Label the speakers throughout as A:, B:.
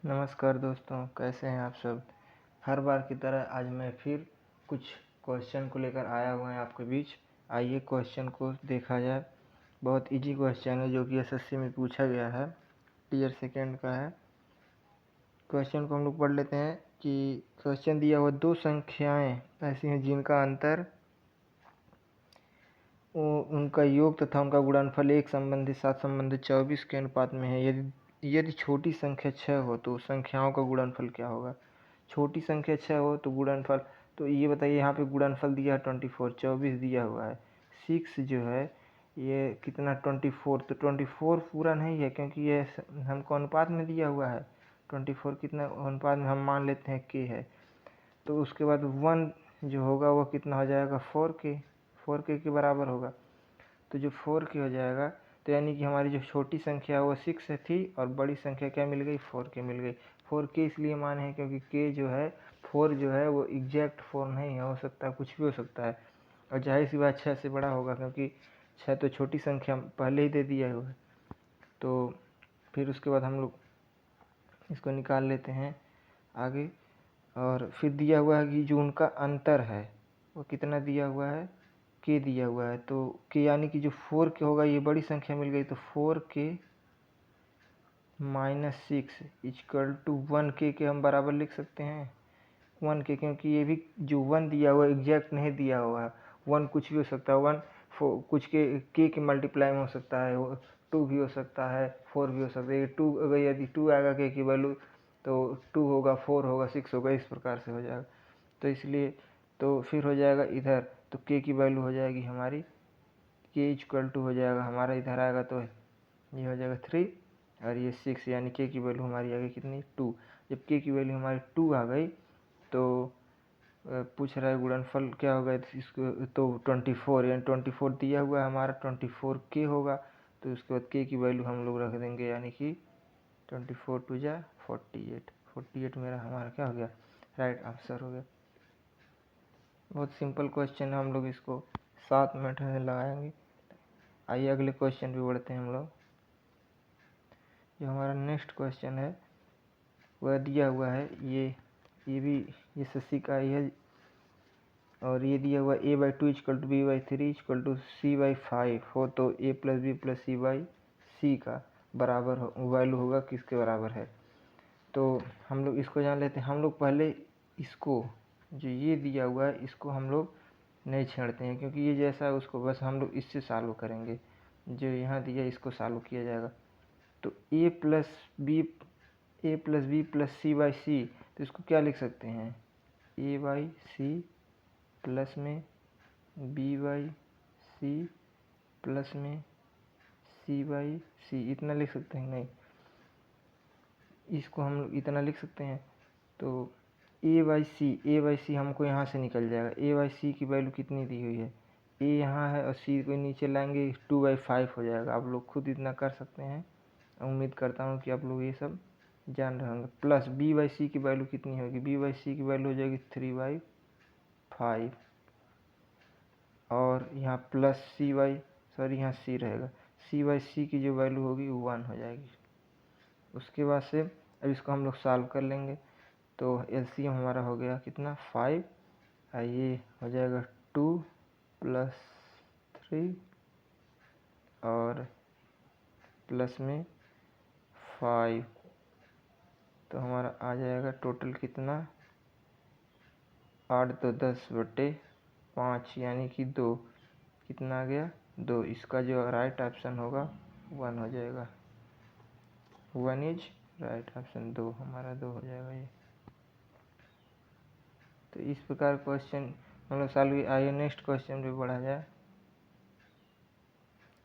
A: नमस्कार दोस्तों, कैसे हैं आप सब। हर बार की तरह आज मैं फिर कुछ क्वेश्चन को लेकर आया हुआ है आपके बीच। आइए क्वेश्चन को देखा जाए। बहुत इजी क्वेश्चन है जो कि एसएससी में पूछा गया है, टीयर सेकेंड का है। क्वेश्चन को हम लोग पढ़ लेते हैं कि क्वेश्चन दिया हुआ दो संख्याएं ऐसी हैं जिनका अंतर उनका योग तथा उनका गुणनफल 1:7 के अनुपात में है। यदि छोटी संख्या 6 हो तो संख्याओं का गुणनफल क्या होगा। छोटी संख्या 6 हो तो गुणनफल, तो ये बताइए, यहाँ पे गुणनफल दिया है 24, 24 दिया हुआ है। 6 जो है ये कितना 24, तो 24 पूरा नहीं है क्योंकि ये हमको अनुपात में दिया हुआ है। 24 कितना अनुपात में हम मान लेते हैं के है। तो उसके बाद 1 जो होगा वो कितना हो जाएगा 4 के बराबर होगा। तो जो 4 हो जाएगा, तो यानी कि हमारी जो छोटी संख्या वो 6 थी और बड़ी संख्या क्या मिल गई 4 मिल गई। 4 इसलिए माने हैं क्योंकि के जो है 4 जो है वो एग्जैक्ट 4 नहीं है, हो सकता है कुछ भी हो सकता है। और जाहिर सी बात 6 से बड़ा होगा क्योंकि 6 तो छोटी संख्या पहले ही दे दिया हुआ है। तो फिर उसके बाद हम लोग इसको निकाल लेते हैं आगे। और फिर दिया हुआ है कि जो उनका अंतर है वो कितना दिया हुआ है, के दिया हुआ है। तो के यानी कि जो 4 के होगा, ये बड़ी संख्या मिल गई, तो 4 - 6 इक्वल टू 1 के हम बराबर लिख सकते हैं 1 के, क्योंकि ये भी जो 1 दिया हुआ है एग्जैक्ट नहीं दिया हुआ है। 1 कुछ भी हो सकता है, 1 कुछ के मल्टीप्लाई में हो सकता है, 2 भी हो सकता है, 4 भी हो सकता है। 2 अगर यदि 2 आएगा के की वैल्यू तो 2 होगा, 4 होगा, 6 होगा, इस प्रकार से हो जाएगा। तो इसलिए तो फिर हो जाएगा इधर, तो के की वैल्यू हो जाएगी हमारी के इक्वल टू हो जाएगा हमारा, इधर आएगा तो ये हो जाएगा 3 और ये 6, यानी के की वैल्यू हमारी आ गई कितनी 2। जब के की वैल्यू हमारी 2 आ गई तो पूछ रहा है गुणनफल क्या होगा इसको, तो 24, यानी 24 दिया हुआ है हमारा, 24 के होगा। तो उसके बाद के की वैल्यू हम लोग रख देंगे, यानी कि 24 2 जा 48, 48 मेरा हमारा क्या हो गया, राइट आंसर हो गया। बहुत सिंपल क्वेश्चन है, हम लोग इसको 7 मिनट में लगाएंगे। आइए अगले क्वेश्चन पे बढ़ते हैं हम लोग। जो हमारा नेक्स्ट क्वेश्चन है वह दिया हुआ है, ये भी ये एसएससी का ही है। और ये दिया हुआ a/2 equal to b/3 equal to c/5 हो तो a plus B plus c का बराबर वैल्यू होगा किसके बराबर है। तो हम लोग इसको जान लेते हैं। हम लोग पहले इसको, जो ये दिया हुआ है इसको हम लोग नहीं छेड़ते हैं क्योंकि ये जैसा है उसको बस हम लोग इससे सॉल्व करेंगे। जो यहाँ दिया इसको सॉल्व किया जाएगा। तो a plus B plus c/c, तो इसको क्या लिख सकते हैं a/c प्लस में b/c प्लस में c/c, इतना लिख सकते हैं नहीं, इसको हम इतना लिख सकते हैं। तो a/c हमको यहाँ से निकल जाएगा। a/c की वैल्यू कितनी दी हुई है, a यहाँ है और c को नीचे लाएंगे 2/5 हो जाएगा। आप लोग खुद इतना कर सकते हैं, उम्मीद करता हूँ कि आप लोग ये सब जान रहे होंगे। प्लस b/c की वैल्यू कितनी होगी, b/c की वैल्यू हो जाएगी 3/5 और यहाँ प्लस यहाँ c रहेगा, c/c की जो वैल्यू होगी 1 हो जाएगी। उसके बाद से अब इसको हम लोग सॉल्व कर लेंगे। तो एलसीएम हमारा हो गया कितना 5, ये हो जाएगा 2 + 3 और प्लस में 5, तो हमारा आ जाएगा टोटल कितना 8 तो 10/5 यानी कि 2, कितना आ गया 2। इसका जो राइट ऑप्शन होगा 1 हो जाएगा, 1 इज राइट ऑप्शन, 2 हमारा 2 हो जाएगा ये। तो इस प्रकार क्वेश्चन हम लोग सॉल्व। आइए नेक्स्ट क्वेश्चन पे बढ़ा जाए।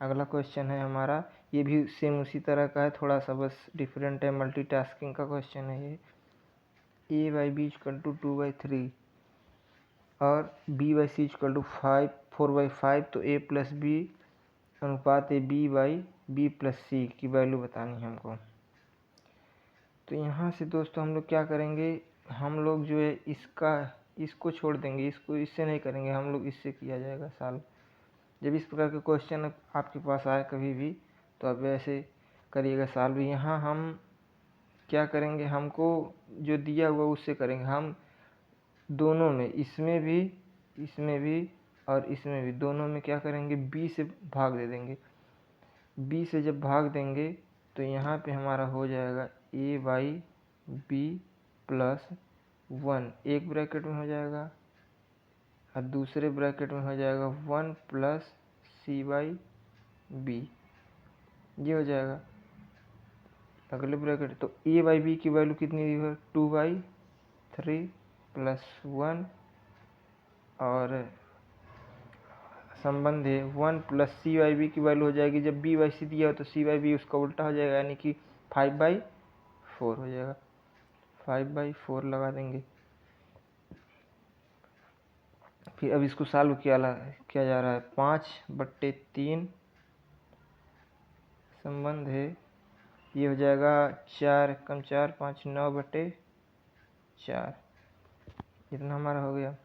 A: अगला क्वेश्चन है हमारा, ये भी सेम उसी तरह का है, थोड़ा सा बस डिफरेंट है, मल्टीटास्किंग का क्वेश्चन है ये। a/b इक्वल टू 2/3 और b/c इक्वल टू 4/5, तो a प्लस बी अनुपात है b/b प्लस c की वैल्यू बतानी है हमको। तो यहाँ से दोस्तों हम लोग क्या करेंगे, हम लोग जो है इसको छोड़ देंगे, इसको इससे नहीं करेंगे, हम लोग इससे किया जाएगा सॉल्व। जब इस प्रकार के क्वेश्चन आपके पास आए कभी भी तो आप ऐसे करिएगा सॉल्व। यहाँ हम क्या करेंगे, हमको जो दिया हुआ उससे करेंगे। हम दोनों में, इसमें भी और इसमें भी, दोनों में क्या करेंगे, b से भाग दे देंगे। b से जब भाग देंगे तो यहाँ पे हमारा हो जाएगा a/b प्लस 1 एक ब्रैकेट में हो जाएगा और दूसरे ब्रैकेट में हो जाएगा 1 प्लस c/b, ये हो जाएगा अगले ब्रैकेट। तो a/b की वैल्यू कितनी दी है, 2/3 प्लस 1 और संबंध है 1 प्लस c/b की वैल्यू हो जाएगी, जब b/c दिया हो तो c/b उसका उल्टा हो जाएगा, यानी कि 5/4 हो जाएगा। 5/4 लगा देंगे। फिर अब इसको सॉल्व किया जा रहा है। 5/3 संबंध है, ये हो जाएगा 4 कम 4 5 9/4, इतना हमारा हो गया।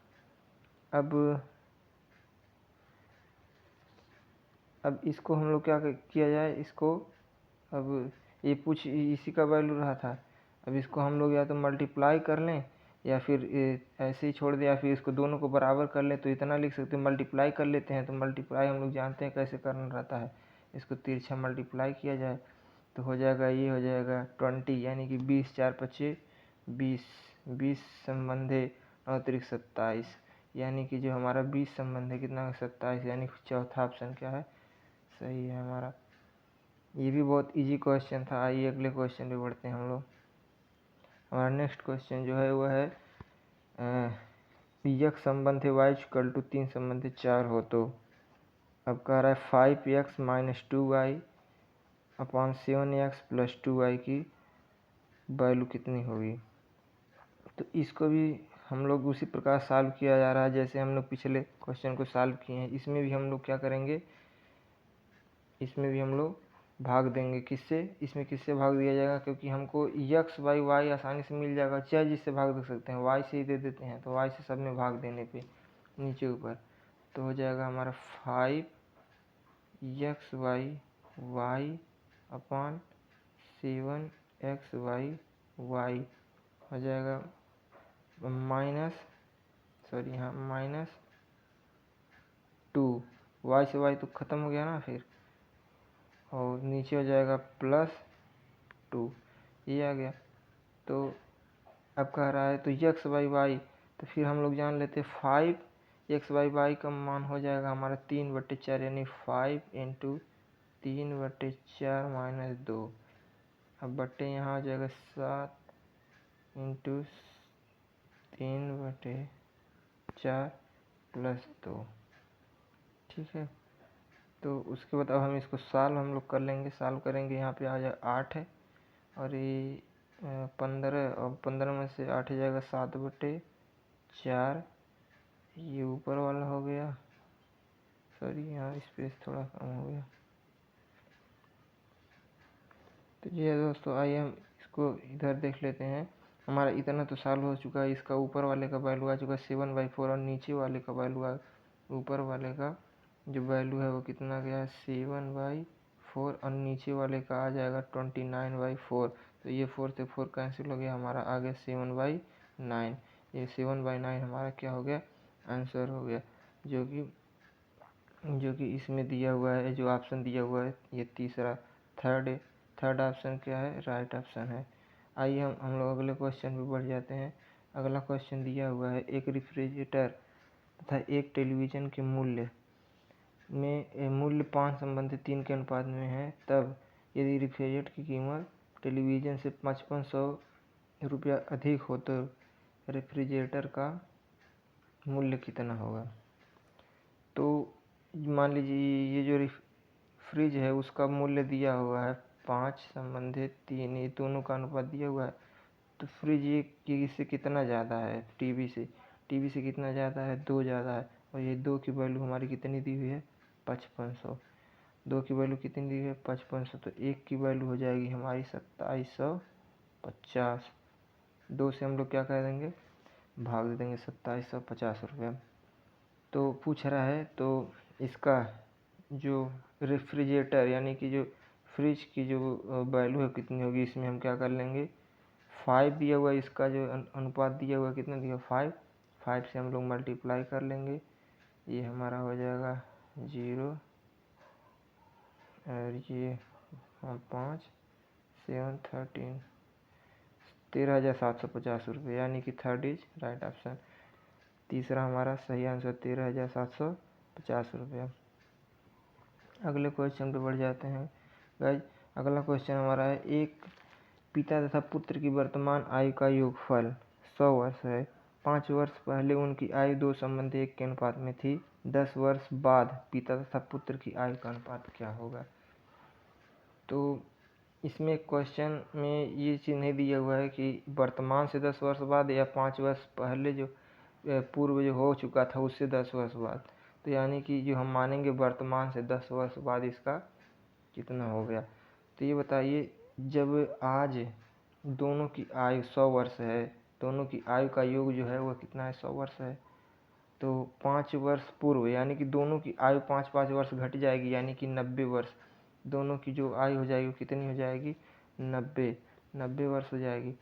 A: अब इसको हम लोग क्या किया जाए, इसको अब ये इसी का वैल्यू रहा था। अब इसको हम लोग या तो मल्टीप्लाई कर लें या फिर ऐसे ही छोड़ दें, या फिर इसको दोनों को बराबर कर लें। तो इतना लिख सकते हैं, मल्टीप्लाई कर लेते हैं। तो मल्टीप्लाई हम लोग जानते हैं कैसे करना रहता है। इसको तिरछा मल्टीप्लाई किया जाए तो हो जाएगा, ये हो जाएगा 20, यानी कि 20 4 25 20, 20 संबंध है 9 3 27, यानी कि जो हमारा 20 संबंध है कितना, 27, यानी चौथा ऑप्शन क्या है, सही है हमारा। ये भी बहुत इजी क्वेश्चन था। आइए अगले क्वेश्चन पे बढ़ते हैं हम लोग। हमारा नेक्स्ट क्वेश्चन जो है वो है यक्स संबंध है y इक्वल टू 3 संबंध है 4 हो तो। अब कह रहा है 5x minus 2y upon 7x plus 2y की वैल्यू कितनी होगी। तो इसको भी हम लोग उसी प्रकार सॉल्व किया जा रहा है जैसे हम लोग पिछले क्वेश्चन को सॉल्व किए हैं। इसमें भी हम लोग क्या करेंगे, इसमें भी हम लोग भाग देंगे। इसमें किससे भाग दिया जाएगा, क्योंकि हमको x/y आसानी से मिल जाएगा, चाहे जिससे भाग दे सकते हैं, y से ही दे देते हैं। तो y से सब में भाग देने पे नीचे ऊपर तो हो जाएगा हमारा 5xy अपॉन 7xy हो जाएगा -2, y से y तो ख़त्म हो गया ना फिर, और नीचे हो जाएगा +2, ये आ गया। तो अब कह रहा है तो x/y, तो फिर हम लोग जान लेते 5xy का मान हो जाएगा हमारा 3/4, यानी 5 × 3/4 माइनस 2। अब बट्टे यहाँ हो जाएगा 7 × 3/4 प्लस 2, ठीक है। तो उसके बाद अब हम इसको सॉल्व हम लोग कर लेंगे। सॉल्व करेंगे, यहाँ पे आ जाएगा 8 है और ये 15, और 15 में से 8 जाएगा 7/4, ये ऊपर वाला हो गया, सॉरी यहाँ स्पेस थोड़ा कम हो गया। तो ये दोस्तों, आइए हम इसको इधर देख लेते हैं। हमारा इतना तो सॉल्व हो चुका है। इसका ऊपर वाले का वैल्यू आ चुका है 7/4 और नीचे वाले का वैल्यू ऊपर वाले का जो वैल्यू है वो कितना गया है 7/4, और नीचे वाले का आ जाएगा 29/4। तो ये 4 से 4 कैंसिल हो गया, हमारा आ गया 7/9। ये 7/9 हमारा क्या हो गया, आंसर हो गया, जो कि इसमें दिया हुआ है, जो ऑप्शन दिया हुआ है ये तीसरा थर्ड ऑप्शन क्या है, राइट ऑप्शन है। आइए हम लोग अगले क्वेश्चन पे बढ़ जाते हैं। अगला क्वेश्चन दिया हुआ है, एक रेफ्रिजरेटर तथा एक टेलीविज़न के मूल्य 5 संबंधित 3 के अनुपात में है, तब यदि रेफ्रिजरेटर की कीमत टेलीविज़न से 5500 रुपया अधिक हो तो रेफ्रिजरेटर का मूल्य कितना होगा। तो मान लीजिए ये जो फ्रिज है उसका मूल्य दिया हुआ है 5 संबंधित 3, ये दोनों का अनुपात दिया हुआ है। तो फ्रिज ये किससे कितना ज़्यादा है, टीवी से कितना ज़्यादा है, 2 ज़्यादा है। और ये 2 की वैल्यू हमारी कितनी दी हुई है, 5500। 2 की वैल्यू कितनी दी है, 5500। तो 1 की वैल्यू हो जाएगी हमारी 2750। 2 से हम लोग क्या कर देंगे, भाग दे देंगे 2750 रुपये। तो पूछ रहा है तो इसका जो रेफ्रिजरेटर यानी कि जो फ्रिज की जो वैल्यू है कितनी होगी, इसमें हम क्या कर लेंगे, 5 दिया हुआ है, इसका जो अनुपात दिया हुआ है कितना दिया 5, 5 से हम लोग मल्टीप्लाई कर लेंगे, ये हमारा हो जाएगा 0 और ये 5 7 13 13,750 रुपये, यानी कि थर्ड इज राइट ऑप्शन। तीसरा हमारा सही आंसर 13,750 रुपये। अगले क्वेश्चन पे बढ़ जाते हैं गाइज। अगला क्वेश्चन हमारा है, एक पिता तथा पुत्र की वर्तमान आयु का योगफल 100 वर्ष है। 5 वर्ष पहले उनकी आयु दो संबंधी 1 के अनुपात में थी। 10 वर्ष बाद पिता तथा पुत्र की आयु का अनुपात क्या होगा। तो इसमें क्वेश्चन में ये चीज़ नहीं दिया हुआ है कि वर्तमान से 10 वर्ष बाद या 5 वर्ष पहले जो पूर्व जो हो चुका था उससे 10 वर्ष बाद। तो यानी कि जो हम मानेंगे वर्तमान से 10 वर्ष बाद इसका कितना हो गया। तो ये बताइए, जब आज दोनों की आयु 100 वर्ष है, दोनों की आयु का योग जो है वो कितना है 100 वर्ष है। तो 5 वर्ष पूर्व यानी कि दोनों की आयु 5-5 वर्ष घट जाएगी, यानी कि 90 वर्ष। दोनों की जो आयु हो जाएगी वो कितनी हो जाएगी 90 वर्ष हो जाएगी।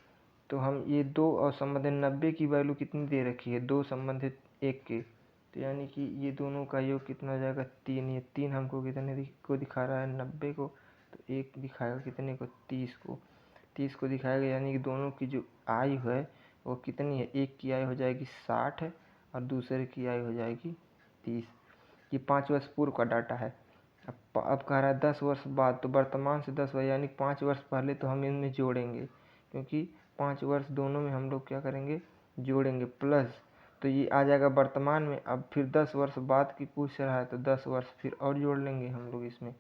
A: तो हम ये दो और संबंधित 90 की वैल्यू कितनी दे रखी है 2 संबंधित 1 के, तो यानी कि ये दोनों का योग कितना हो जाएगा 3। ये 3 हमको कितने को दिखा रहा है 90 को, तो 1 दिखाएगा कितने को 30 को दिखाएगा, यानी कि दोनों की जो आयु है वो कितनी है, एक की आयु हो जाएगी 60 और दूसरे की आयु हो जाएगी 30। ये 5 वर्ष पूर्व का डाटा है। अब कह रहा है 10 वर्ष बाद, तो वर्तमान से 10 वर्ष यानी 5 वर्ष पहले तो हम इनमें जोड़ेंगे, क्योंकि 5 वर्ष दोनों में हम लोग क्या करेंगे जोड़ेंगे प्लस, तो ये आ जाएगा वर्तमान में। अब फिर 10 वर्ष बाद की पूछ रहा है तो 10 वर्ष फिर और जोड़ लेंगे हम लोग इसमें,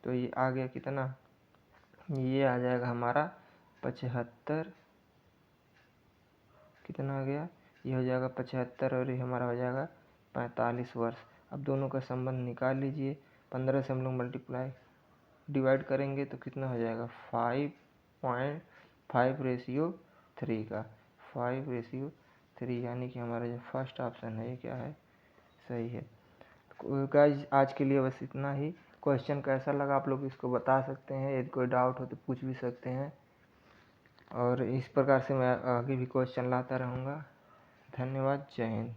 A: तो ये आ गया कितना, ये आ जाएगा हमारा 75, कितना आ गया, ये हो जाएगा 75 और ये हमारा हो जाएगा 45 वर्ष। अब दोनों का संबंध निकाल लीजिए, 15 से हम लोग मल्टीप्लाई डिवाइड करेंगे तो कितना हो जाएगा 5.5/3 का 5/3, यानी कि हमारा जो फर्स्ट ऑप्शन है ये क्या है सही है। गाइस आज के लिए बस इतना ही। क्वेश्चन कैसा लगा आप लोग इसको बता सकते हैं, यदि कोई डाउट हो तो पूछ भी सकते हैं, और इस प्रकार से मैं आगे भी क्वेश्चन लाता रहूँगा। धन्यवाद, जय हिंद।